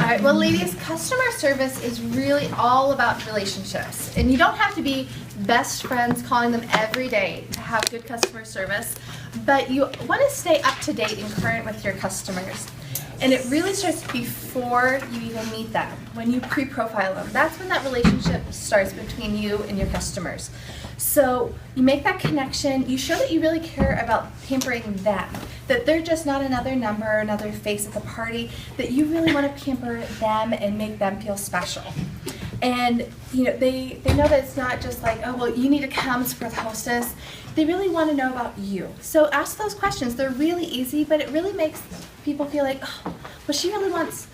All right, well, ladies, customer service is really all about relationships. And you don't have to be best friends calling them every day to have good customer service, but you want to stay up to date and current with your customers. And it really starts before you even meet them, when you pre-profile them. That's when that relationship starts between you and your customers. So you make that connection, you show that you really care about pampering them, that they're just not another number, another face at the party, that you really want to pamper them and make them feel special. And they know that it's not just like, oh, well, you need to come support the hostess. They really want to know about you. So ask those questions. They're really easy, but it really makes people feel like, oh, well, she really wants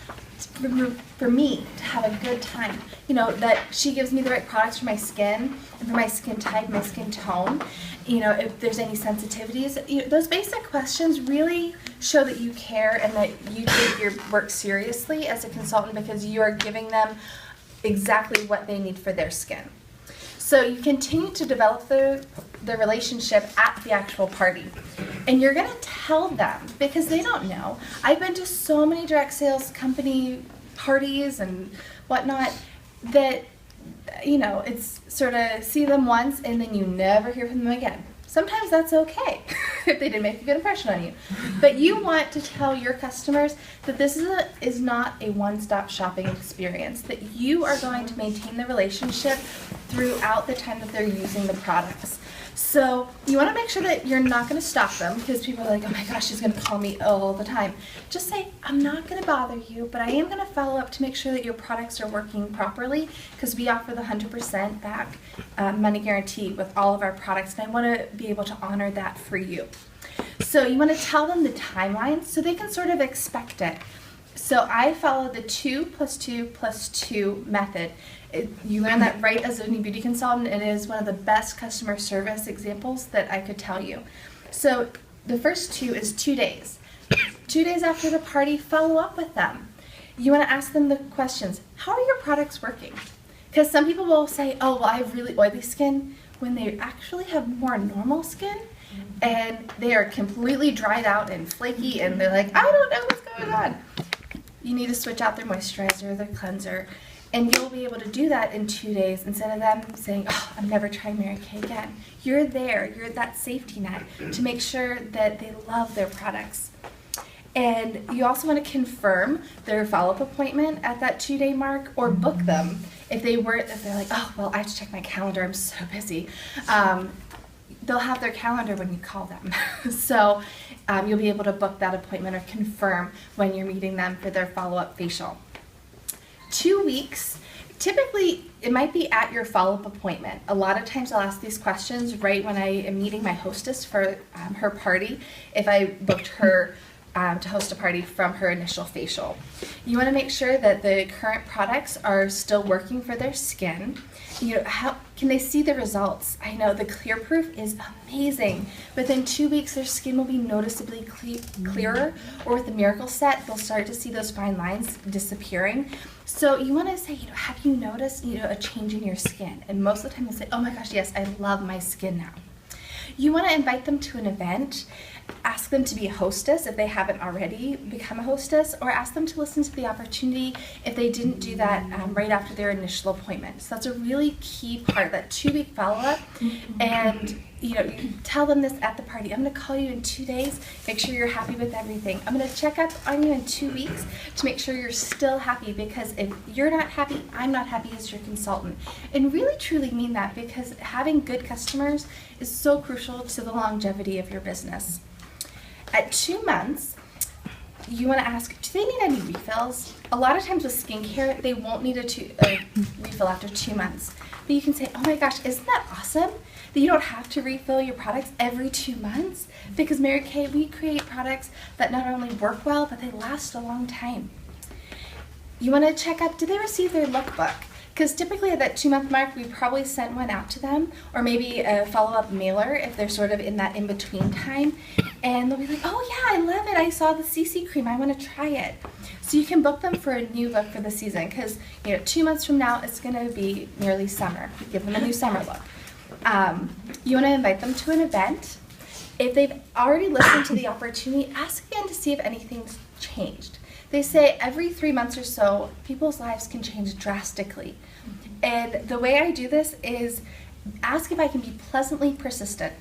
for me to have a good time. That she gives me the right products for my skin and for my skin type, my skin tone. If there's any sensitivities. Those basic questions really show that you care and that you take your work seriously as a consultant, because you are giving them exactly what they need for their skin. So you continue to develop the relationship at the actual party. And you're going to tell them, because they don't know. I've been to so many direct sales company parties and whatnot that, it's sort of see them once and then you never hear from them again. Sometimes that's okay if they didn't make a good impression on you. But you want to tell your customers that this is not a one-stop shopping experience, that you are going to maintain the relationship throughout the time that they're using the products. So you want to make sure that you're not going to stop them, because people are like, oh my gosh, she's going to call me all the time. Just say, I'm not going to bother you, but I am going to follow up to make sure that your products are working properly, because we offer the 100% back money guarantee with all of our products, and I want to be able to honor that for you. So you want to tell them the timeline so they can sort of expect it. So I follow the 2 + 2 + 2 method. You learn that right as a new beauty consultant. It is one of the best customer service examples that I could tell you. So the first 2 is 2 days. 2 days after the party, follow up with them. You want to ask them the questions. How are your products working? Because some people will say, oh, well, I have really oily skin, when they actually have more normal skin and they are completely dried out and flaky and they're like, I don't know what's going on. You need to switch out their moisturizer, their cleanser, and you'll be able to do that in 2 days instead of them saying, oh, I'm never trying Mary Kay again. You're there, you're that safety net to make sure that they love their products. And you also want to confirm their follow-up appointment at that 2-day mark, or book them if they're like, oh, well, I have to check my calendar, I'm so busy. They'll have their calendar when you call them. So you'll be able to book that appointment or confirm when you're meeting them for their follow-up facial. 2 weeks, typically it might be at your follow-up appointment. A lot of times I'll ask these questions right when I am meeting my hostess for her party, if I booked her to host a party from her initial facial. You want to make sure that the current products are still working for their skin. How can they see the results? I know the Clear Proof is amazing. Within 2 weeks, their skin will be noticeably clearer, or with the Miracle Set, they'll start to see those fine lines disappearing. So you want to say, have you noticed, a change in your skin? And most of the time they'll say, oh my gosh, yes, I love my skin now. You want to invite them to an event, ask them to be a hostess if they haven't already become a hostess, or ask them to listen to the opportunity if they didn't do that right after their initial appointment. So that's a really key part, that 2-week follow-up. And you tell them this at the party. I'm going to call you in 2 days, make sure you're happy with everything. I'm going to check up on you in 2 weeks to make sure you're still happy, because if you're not happy, I'm not happy as your consultant. And really truly mean that, because having good customers is so crucial to the longevity of your business. At 2 months, you want to ask, do they need any refills? A lot of times with skincare, they won't need a refill after 2 months. But you can say, oh my gosh, isn't that awesome? That you don't have to refill your products every 2 months? Because Mary Kay, we create products that not only work well, but they last a long time. You want to check up, did they receive their lookbook? Because typically at that 2-month mark, we probably sent one out to them, or maybe a follow-up mailer if they're sort of in that in-between time. And they'll be like, oh yeah, I love it. I saw the CC cream. I want to try it. So you can book them for a new look for the season, because 2 months from now, it's going to be nearly summer. Give them a new summer look. You want to invite them to an event. If they've already listened to the opportunity, ask again to see if anything's changed. They say every 3 months or so, people's lives can change drastically. And the way I do this is ask if I can be pleasantly persistent.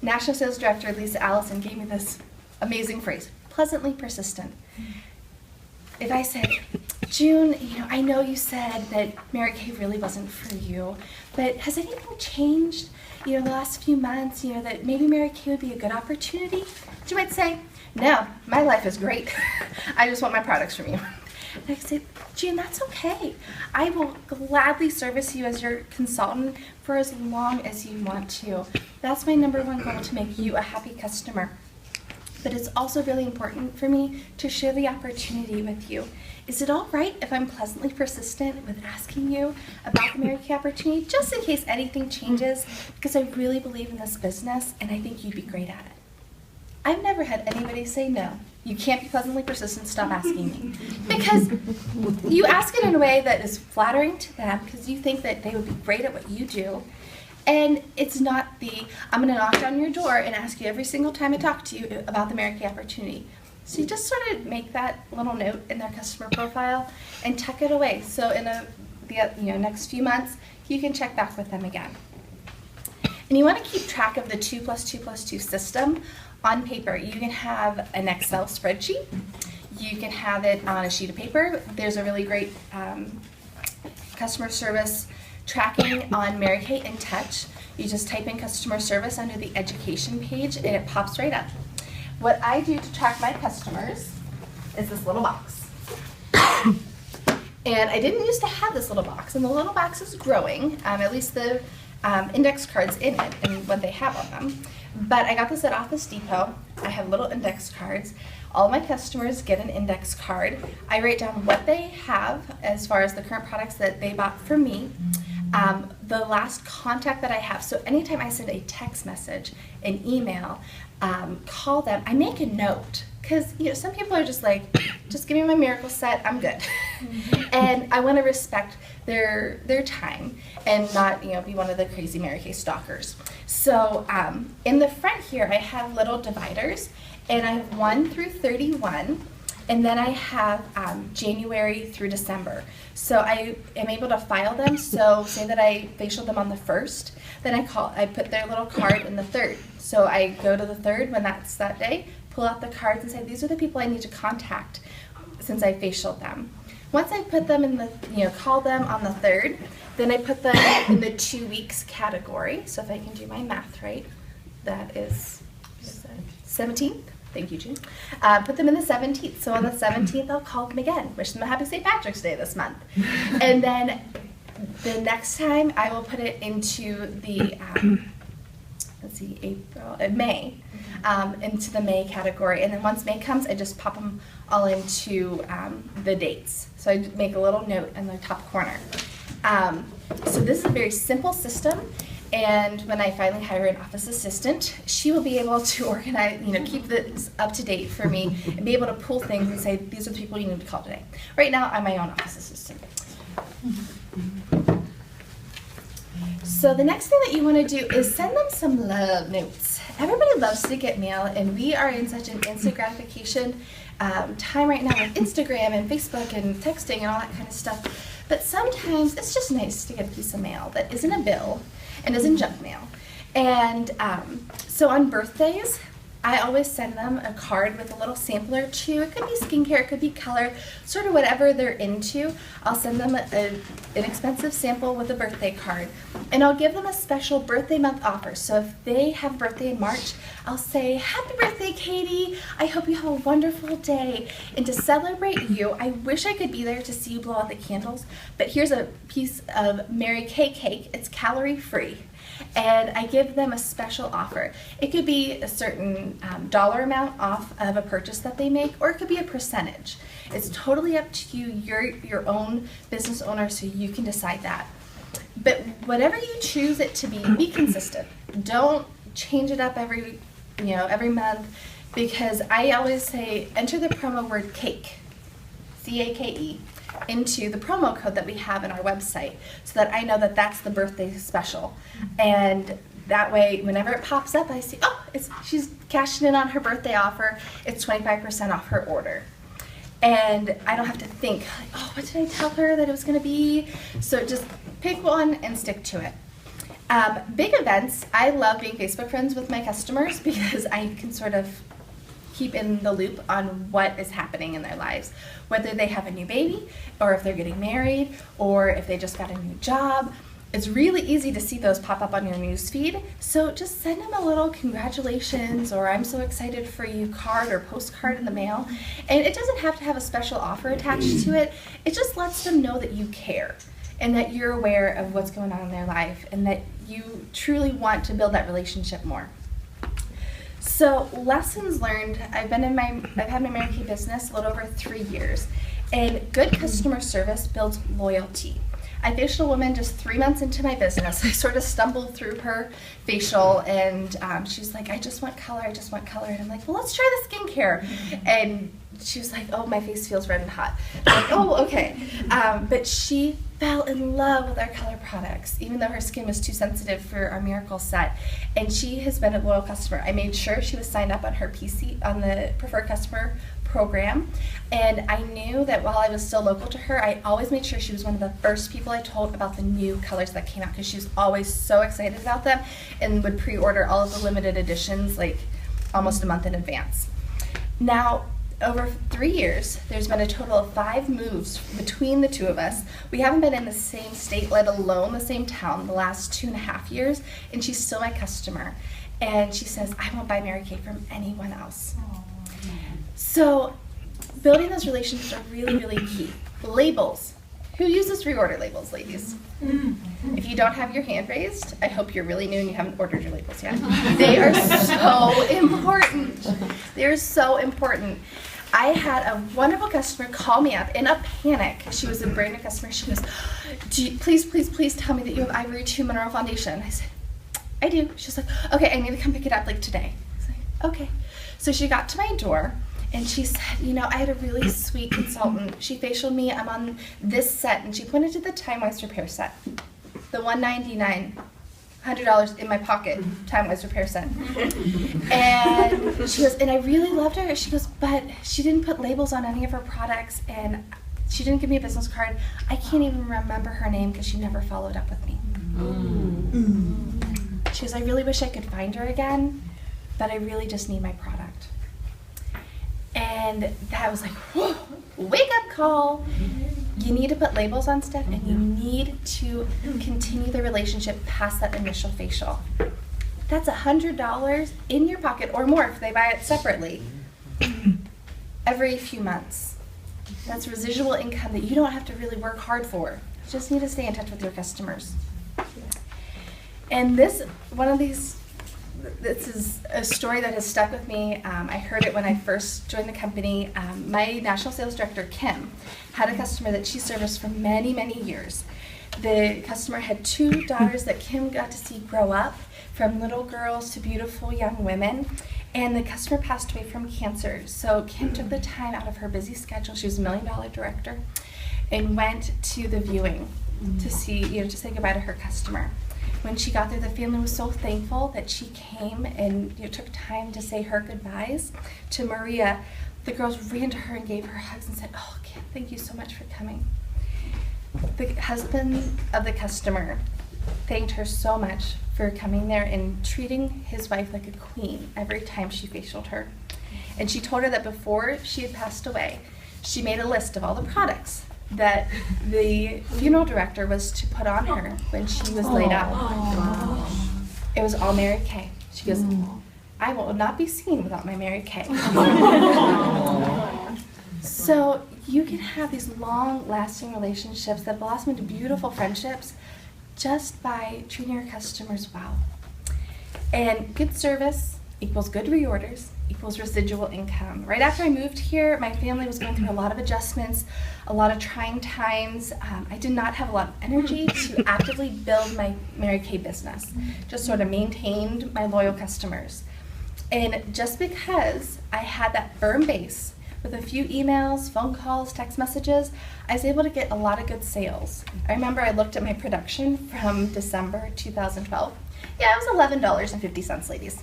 National Sales Director Lisa Allison gave me this amazing phrase, pleasantly persistent. If I said, June, I know you said that Mary Kay really wasn't for you, but has anything changed, the last few months, that maybe Mary Kay would be a good opportunity? She might say, no, my life is great. I just want my products from you. And I say, June, that's okay. I will gladly service you as your consultant for as long as you want to. That's my number one goal, to make you a happy customer. But it's also really important for me to share the opportunity with you. Is it all right if I'm pleasantly persistent with asking you about the Mary Kay opportunity, just in case anything changes? Because I really believe in this business, and I think you'd be great at it. I've never had anybody say no. You can't be pleasantly persistent, stop asking me. Because you ask it in a way that is flattering to them, because you think that they would be great at what you do. And it's not I'm going to knock on your door and ask you every single time I talk to you about the Mary Kay opportunity. So you just sort of make that little note in their customer profile and tuck it away. So in the next few months, you can check back with them again. And you want to keep track of the 2 + 2 + 2 system on paper. You can have an Excel spreadsheet. You can have it on a sheet of paper. There's a really great customer service tracking on Mary Kay in Touch. You just type in customer service under the education page and it pops right up. What I do to track my customers is this little box. And I didn't used to have this little box, and the little box is growing, at least the index cards in it and what they have on them. But I got this at Office Depot. I have little index cards. All my customers get an index card. I write down what they have as far as the current products that they bought from me, the last contact that I have. So anytime I send a text message, an email, call them, I make a note. Because some people are just like, just give me my miracle set, I'm good. And I want to respect their time and not be one of the crazy Mary Kay stalkers. So in the front here I have little dividers, and I have 1 through 31, and then I have January through December. So I am able to file them. So say that I facialed them on the 1st, then I put their little card in the 3rd. So I go to the 3rd when that's that day, pull out the cards and say, these are the people I need to contact since I facialed them. Once I put them in the, call them on the 3rd, then I put them in the 2 weeks category. So if I can do my math right, that is 17th. Thank you, June. Put them in the 17th. So on the 17th, I'll call them again. Wish them a happy St. Patrick's Day this month. And then the next time, I will put it into the, May, into the May category. And then once May comes, I just pop them all into the dates. So I make a little note in the top corner. So this is a very simple system. And when I finally hire an office assistant, she will be able to organize, keep this up to date for me and be able to pull things and say, these are the people you need to call today. Right now, I'm my own office assistant. So the next thing that you want to do is send them some love notes. Everybody loves to get mail, and we are in such an instant gratification time right now with Instagram and Facebook and texting and all that kind of stuff. But sometimes it's just nice to get a piece of mail that isn't a bill and isn't junk mail. And so on birthdays, I always send them a card with a little sampler too. It could be skincare, it could be color, sort of whatever they're into. I'll send them an inexpensive sample with a birthday card. And I'll give them a special birthday month offer. So if they have a birthday in March, I'll say, happy birthday, Katie. I hope you have a wonderful day. And to celebrate you, I wish I could be there to see you blow out the candles, but here's a piece of Mary Kay cake. It's calorie free. And I give them a special offer. It could be a certain dollar amount off of a purchase that they make, or it could be a percentage. It's totally up to you. You're your own business owner, so you can decide that. But whatever you choose it to be consistent. Don't change it up every month, because I always say enter the promo word cake, C-A-K-E, into the promo code that we have in our website, so that I know that that's the birthday special. And that way, whenever it pops up, I see, oh, she's cashing in on her birthday offer. It's 25% off her order. And I don't have to think, like, oh, what did I tell her that it was going to be? So just pick one and stick to it. Big events, I love being Facebook friends with my customers because I can sort of keep in the loop on what is happening in their lives, whether they have a new baby, or if they're getting married, or if they just got a new job. It's really easy to see those pop up on your news feed, so just send them a little congratulations or I'm so excited for you card or postcard in the mail. And it doesn't have to have a special offer attached to it. It just lets them know that you care and that you're aware of what's going on in their life and that you truly want to build that relationship more. So lessons learned, I've had my Mary Kay business a little over 3 years, and good customer service builds loyalty. I facialed a woman just 3 months into my business. I sort of stumbled through her facial, and she's like, I just want color. And I'm like, well, let's try the skincare. And she was like, oh, my face feels red and hot. I'm like, oh, okay. But she fell in love with our color products, even though her skin was too sensitive for our Miracle Set. And she has been a loyal customer. I made sure she was signed up on her PC, on the Preferred Customer program. And I knew that while I was still local to her, I always made sure she was one of the first people I told about the new colors that came out, because she was always so excited about them and would pre-order all of the limited editions like almost a month in advance. Now, over 3 years, there's been a total of 5 moves between the two of us. We haven't been in the same state, let alone the same town, the last 2.5 years, and she's still my customer. And she says, I won't buy Mary Kay from anyone else. So building those relationships are really, really key. Labels. Who uses reorder labels, ladies? If you don't have your hand raised, I hope you're really new and you haven't ordered your labels yet. They are so important. They're so important. I had a wonderful customer call me up in a panic. She was a brand new customer. She goes, please tell me that you have Ivory 2 Mineral Foundation. I said, I do. She's like, okay, I need to come pick it up like today. I was like, okay. So she got to my door. And she said, you know, I had a really sweet consultant. She facialed me. I'm on this set. And she pointed to the Time Wise Repair set. The $199, $100 in my pocket, Time Wise Repair set. And she goes, and I really loved her. She goes, but she didn't put labels on any of her products. And she didn't give me a business card. I can't even remember her name because she never followed up with me. She goes, I really wish I could find her again, but I really just need my product. And that was like, whoa, wake up call. You need to put labels on stuff, and you need to continue the relationship past that initial facial. That's $100 in your pocket or more if they buy it separately every few months. That's residual income that you don't have to really work hard for. You just need to stay in touch with your customers. And this is a story that has stuck with me. I heard it when I first joined the company. My national sales director, Kim, had a customer that she serviced for many, many years. The customer had 2 daughters that Kim got to see grow up from little girls to beautiful young women. And the customer passed away from cancer. So Kim took the time out of her busy schedule. She was a $1 million director, and went to the viewing to see, to say goodbye to her customer. When she got there, the family was so thankful that she came and took time to say her goodbyes to Maria. The girls ran to her and gave her hugs and said, oh, Kim, thank you so much for coming. The husband of the customer thanked her so much for coming there and treating his wife like a queen every time she facialed her. And she told her that before she had passed away, she made a list of all the products that the funeral director was to put on her when she was laid out. It was all Mary Kay. She goes, I will not be seen without my Mary Kay. So you can have these long-lasting relationships that blossom into beautiful friendships just by treating your customers well. And good service equals good reorders equals residual income. Right after I moved here, my family was going through a lot of adjustments, a lot of trying times. I did not have a lot of energy to actively build my Mary Kay business, just sort of maintained my loyal customers. And just because I had that firm base with a few emails, phone calls, text messages, I was able to get a lot of good sales. I remember I looked at my production from December 2012. Yeah, it was $11.50, ladies.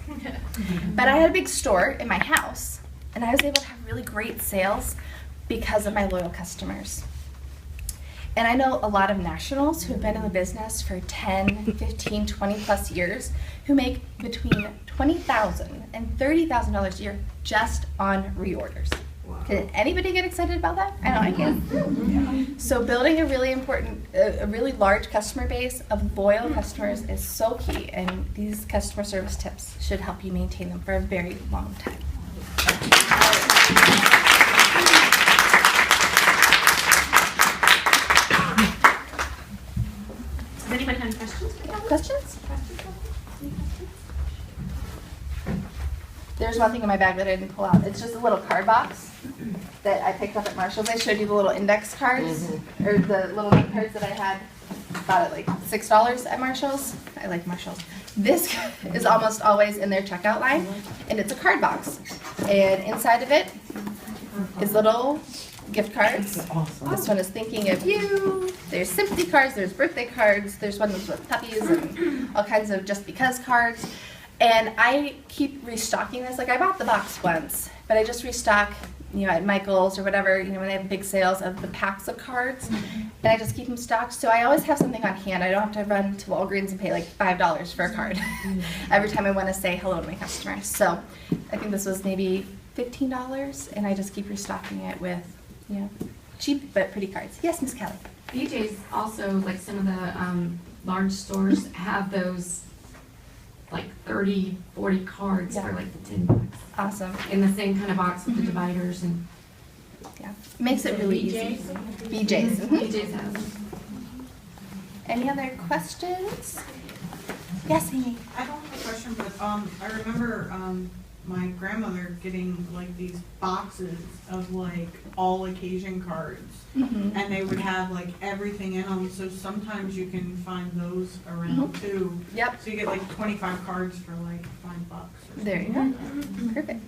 But I had a big store in my house, and I was able to have really great sales because of my loyal customers. And I know a lot of nationals who have been in the business for 10, 15, 20 plus years who make between $20,000 and $30,000 a year just on reorders. Wow. Can anybody get excited about that? I know I can. So building a really large customer base of loyal customers is so key, and these customer service tips should help you maintain them for a very long time. Does anybody have any questions? Questions? There's one thing in my bag that I didn't pull out. It's just a little card box that I picked up at Marshall's. I showed you the little index cards, or the little note cards that I had bought at like $6 at Marshall's. I like Marshall's. This is almost always in their checkout line, and it's a card box. And inside of it is little gift cards. Awesome. This one is thinking of you. There's sympathy cards, there's birthday cards, there's ones with puppies and all kinds of just because cards. And I keep restocking this. Like, I bought the box once, but I just restock, at Michael's or whatever, when they have big sales of the packs of cards, and I just keep them stocked. So I always have something on hand. I don't have to run to Walgreens and pay like $5 for a card every time I want to say hello to my customers. So I think this was maybe $15, and I just keep restocking it with, cheap but pretty cards. Yes, Miss Kelly. BJ's also, like some of the large stores have those like 30, 40 cards for like the $10. Awesome. In the same kind of box with the dividers and Makes it really easy. BJ's. BJ's has them. Any other questions? Yes, Amy. I don't have a question, but I remember my grandmother getting like these boxes of like all occasion cards, and they would have like everything in them. So sometimes you can find those around too. Yep. So you get like 25 cards for like $5 or something. There you go. Perfect.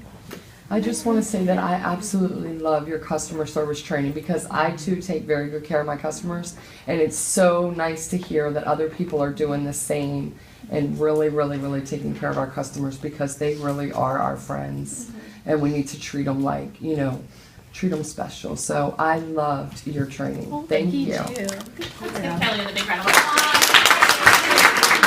I just want to say that I absolutely love your customer service training, because I too take very good care of my customers, and it's so nice to hear that other people are doing the same and really, really, really taking care of our customers, because they really are our friends, and we need to treat them like, treat them special. So I loved your training. Well, thank you. Too. Let's give Kelly a big round of applause.